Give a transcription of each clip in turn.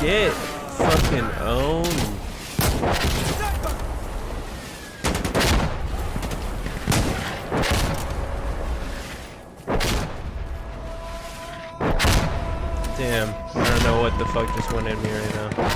Get fucking owned. Damn, I don't know what the fuck just went in me right now.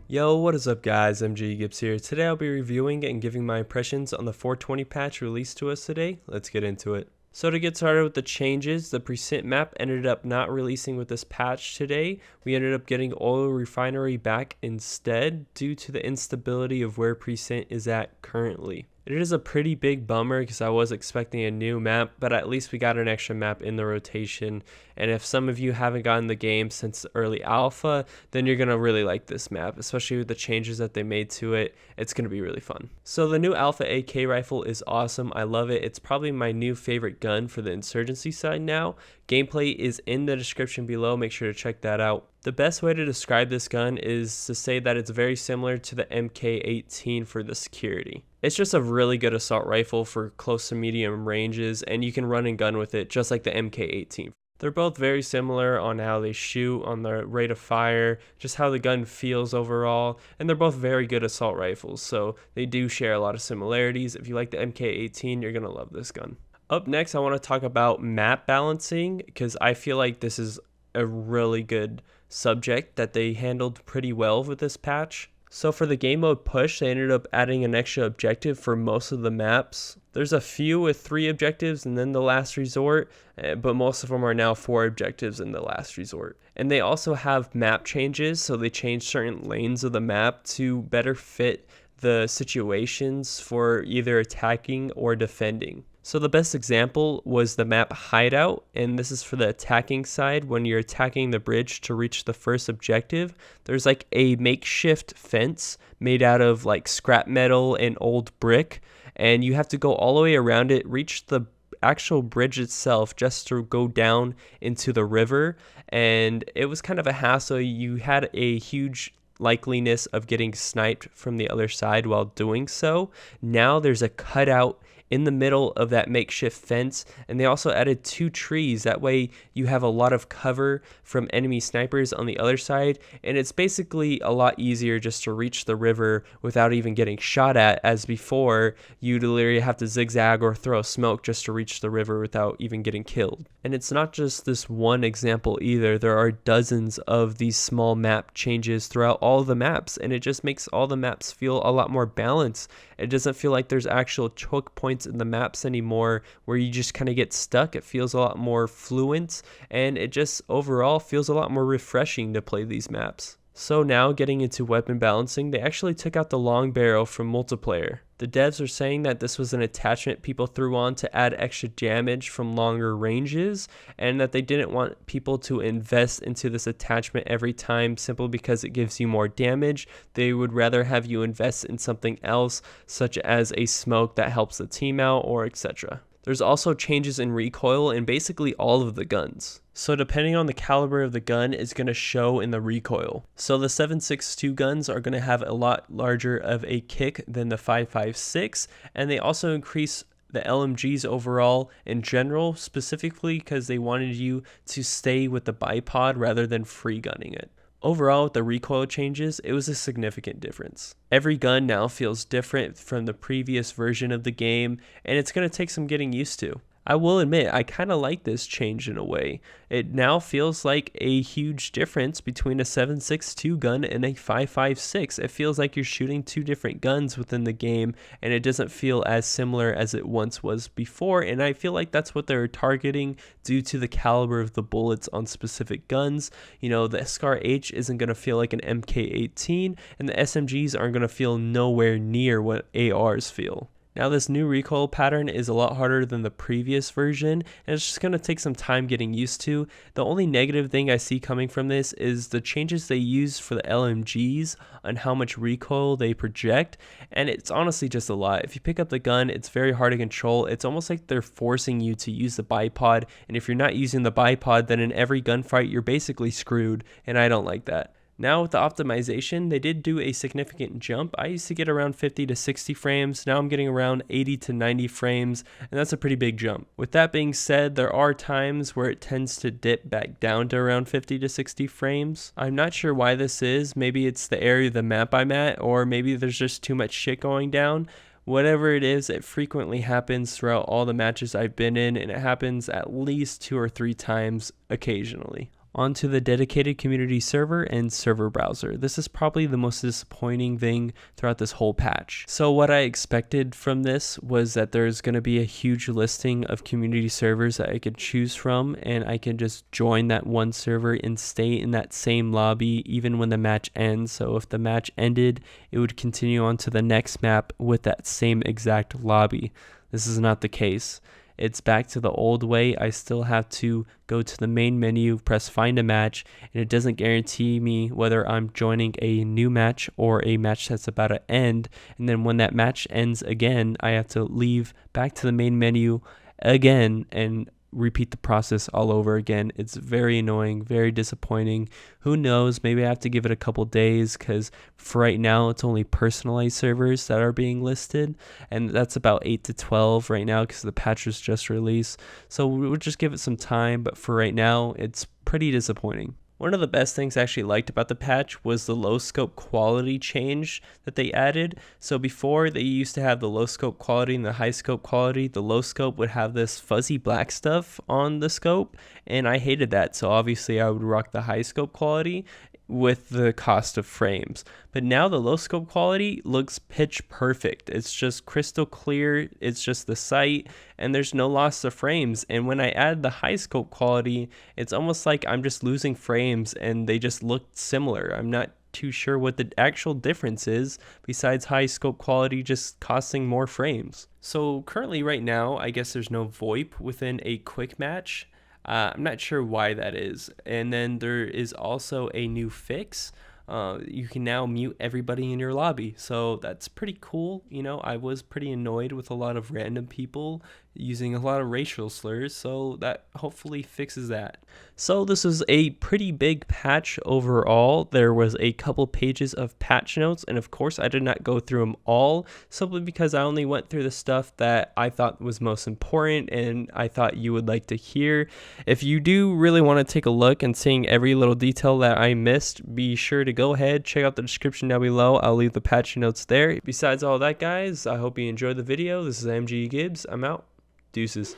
Yo, what is up guys, MG Gibbs here. Today I'll be reviewing and giving my impressions on the 420 patch released to us today. Let's get into it. So to get started with the changes, the precinct map ended up not releasing with this patch today. We ended up getting oil refinery back instead due to the instability of where precinct is at currently. It is a pretty big bummer because I was expecting a new map, but at least we got an extra map in the rotation. And if some of you haven't gotten the game since early alpha, then you're going to really like this map, especially with the changes that they made to it. It's going to be really fun. So the new alpha AK rifle is awesome. I love it. It's probably my new favorite gun for the insurgency side now. Gameplay is in the description below. Make sure to check that out. The best way to describe this gun is to say that it's very similar to the MK18 for the security. It's just a really good assault rifle for close to medium ranges, and you can run and gun with it just like the MK18. They're both very similar on how they shoot, on the rate of fire, just how the gun feels overall, and they're both very good assault rifles, so they do share a lot of similarities. If you like the MK18, you're going to love this gun. Up next, I want to talk about map balancing, because I feel like this is a really good subject that they handled pretty well with this patch. So for the game mode push, they ended up adding an extra objective for most of the maps. There's a few with 3 objectives and then the last resort, but most of them are now 4 objectives in the last resort. And they also have map changes, so they changed certain lanes of the map to better fit the situations for either attacking or defending. So the best example was the map Hideout, and this is for the attacking side. When you're attacking the bridge to reach the first objective, there's like a makeshift fence made out of like scrap metal and old brick, and you have to go all the way around it, reach the actual bridge itself just to go down into the river, and it was kind of a hassle. You had a huge likeliness of getting sniped from the other side while doing so. Now there's a cutout in the middle of that makeshift fence, and they also added 2 trees. That way you have a lot of cover from enemy snipers on the other side, and it's basically a lot easier just to reach the river without even getting shot at, as before you'd literally have to zigzag or throw smoke just to reach the river without even getting killed. And it's not just this one example either. There are dozens of these small map changes throughout all the maps, and it just makes all the maps feel a lot more balanced. It doesn't feel like there's actual choke points in the maps anymore where you just kind of get stuck. It feels a lot more fluent, and it just overall feels a lot more refreshing to play these maps. So now getting into weapon balancing, they actually took out the long barrel from multiplayer. The devs are saying that this was an attachment people threw on to add extra damage from longer ranges, and that they didn't want people to invest into this attachment every time simply because it gives you more damage. They would rather have you invest in something else, such as a smoke that helps the team out, or etc. There's also changes in recoil in basically all of the guns. So depending on the caliber of the gun is going to show in the recoil. So the 7.62 guns are going to have a lot larger of a kick than the 5.56, and they also increase the LMGs overall in general, specifically because they wanted you to stay with the bipod rather than free gunning it. Overall, with the recoil changes, it was a significant difference. Every gun now feels different from the previous version of the game, and it's going to take some getting used to. I will admit, I kind of like this change in a way. It now feels like a huge difference between a 7.62 gun and a 5.56. It feels like you're shooting 2 different guns within the game, and it doesn't feel as similar as it once was before, and I feel like that's what they're targeting due to the caliber of the bullets on specific guns. You know, the Scar H isn't going to feel like an MK18, and the SMGs aren't going to feel nowhere near what ARs feel. Now this new recoil pattern is a lot harder than the previous version, and it's just going to take some time getting used to. The only negative thing I see coming from this is the changes they use for the LMGs on how much recoil they project, and it's honestly just a lot. If you pick up the gun, it's very hard to control. It's almost like they're forcing you to use the bipod, and if you're not using the bipod, then in every gunfight you're basically screwed, and I don't like that. Now with the optimization, they did do a significant jump. I used to get around 50 to 60 frames. Now I'm getting around 80 to 90 frames, and that's a pretty big jump. With that being said, there are times where it tends to dip back down to around 50 to 60 frames. I'm not sure why this is. Maybe it's the area of the map I'm at, or maybe there's just too much shit going down. Whatever it is, it frequently happens throughout all the matches I've been in, and it happens at least 2 or 3 times occasionally. Onto the dedicated community server and server browser. This is probably the most disappointing thing throughout this whole patch. So what I expected from this was that there's going to be a huge listing of community servers that I could choose from, and I can just join that one server and stay in that same lobby even when the match ends. So if the match ended, it would continue on to the next map with that same exact lobby. This is not the case. It's back to the old way. I still have to go to the main menu, press find a match, and it doesn't guarantee me whether I'm joining a new match or a match that's about to end. And then when that match ends again, I have to leave back to the main menu again and repeat the process all over again. It's very annoying, very disappointing. Who knows, maybe I have to give it a couple days, because for right now it's only personalized servers that are being listed, and that's about 8 to 12 right now because the patch was just released. So we'll just give it some time, but for right now it's pretty disappointing. One of the best things I actually liked about the patch was the low scope quality change that they added. So before, they used to have the low scope quality and the high scope quality. The low scope would have this fuzzy black stuff on the scope, and I hated that. So obviously I would rock the high scope quality with the cost of frames. But now the low scope quality looks pitch perfect. It's just crystal clear, it's just the sight, and there's no loss of frames. And when I add the high scope quality, it's almost like I'm just losing frames and they just look similar. I'm not too sure what the actual difference is besides high scope quality just costing more frames. So currently right now, I guess there's no VoIP within a quick match. I'm not sure why that is. And then there is also a new fix. You can now mute everybody in your lobby. So that's pretty cool. You know, I was pretty annoyed with a lot of random people using a lot of racial slurs, so that hopefully fixes that. So this is a pretty big patch overall. There was a couple pages of patch notes, and of course I did not go through them all, simply because I only went through the stuff that I thought was most important and I thought you would like to hear. If you do really want to take a look and seeing every little detail that I missed, be sure to go ahead, check out the description down below. I'll leave the patch notes there. Besides all that, guys, I hope you enjoyed the video. This is MG Gibbs. I'm out. Deuces.